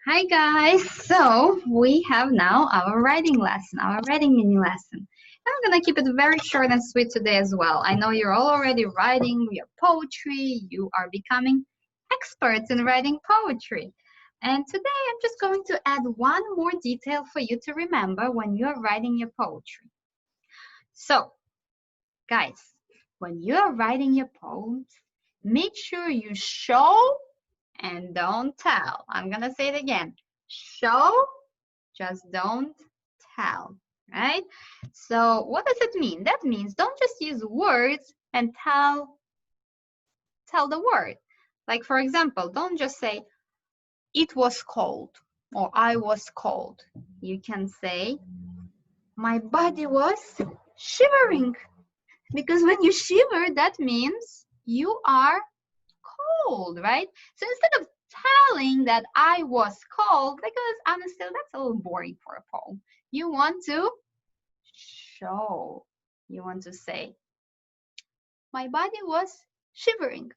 Hi guys, so we have now our writing lesson, our writing mini lesson. I'm gonna keep it very short and sweet today as well. I know you're all already writing your poetry, you are becoming experts in writing poetry. And today I'm just going to add one more detail for you to remember when you're writing your poetry. So, guys, when you're writing your poems, make sure you show and don't tell. I'm gonna say it again. Show, just don't tell, right? So what does it mean? That means don't just use words and tell the word. Like for example, don't just say it was cold or I was cold. You can say my body was shivering, because when you shiver, that means you are cold, right? So instead of telling that I was cold, because honestly, that's a little boring for a poem, you want to show. You want to say, my body was shivering.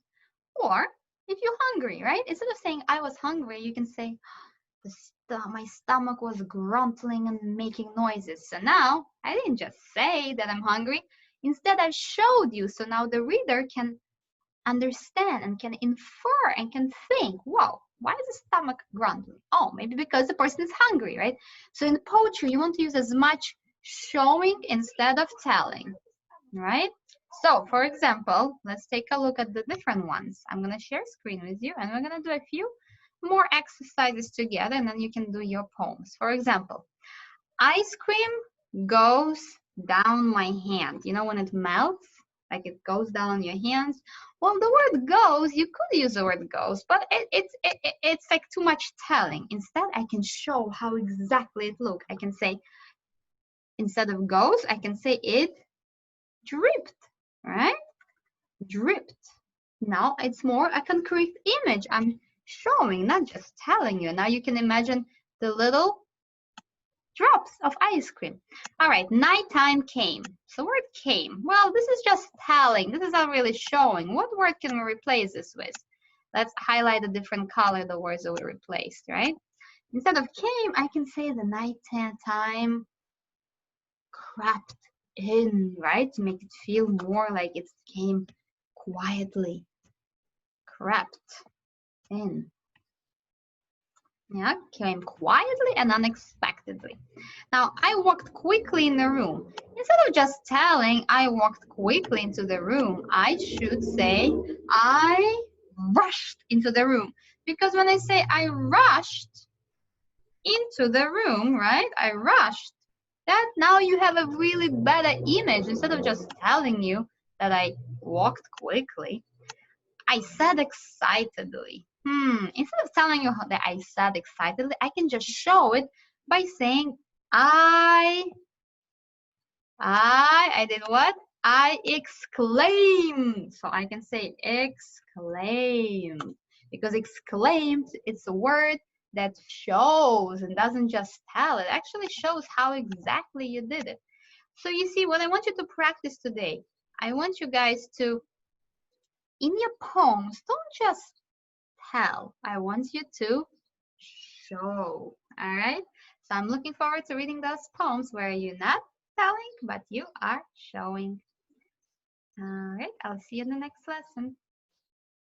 Or if you're hungry, right? Instead of saying I was hungry, you can say, my stomach was grumbling and making noises. So now I didn't just say that I'm hungry. Instead, I showed you. So now the reader can understand and can infer and can think, whoa, why is the stomach grumbling? Oh, maybe because the person is hungry, right? So in poetry, you want to use as much showing instead of telling, right? So for example, let's take a look at the different ones. I'm going to share screen with you and we're going to do a few more exercises together and then you can do your poems. For example, ice cream goes down my hand. You know when it melts, like it goes down on your hands? Well, the word goes, you could use the word goes, but it's like too much telling. Instead, I can show how exactly it looks. I can say, instead of goes, I can say it dripped, right? Dripped. Now it's more a concrete image. I'm showing, not just telling you. Now you can imagine the little drops of ice cream. All right, nighttime came. So word came. Well, this is just telling. This is not really showing. What word can we replace this with? Let's highlight a different color, the words that we replaced, right? Instead of came, I can say the nighttime crept in, right? To make it feel more like it came quietly. Crept in. Yeah, came quietly and unexpectedly. Now, I walked quickly in the room. Instead of just telling I walked quickly into the room, I should say I rushed into the room. Because when I say I rushed into the room, right? I rushed. That now you have a really better image. Instead of just telling you that I walked quickly, I said excitedly. Instead of telling you that I said excitedly, I can just show it by saying I did what? I exclaimed. So I can say exclaimed. Because exclaimed, it's a word that shows and doesn't just tell. It actually shows how exactly you did it. So you see, what I want you to practice today, I want you guys to, in your poems, don't just tell. I want you to show. All right. So I'm looking forward to reading those poems where you're not telling, but you are showing. All right. I'll see you in the next lesson.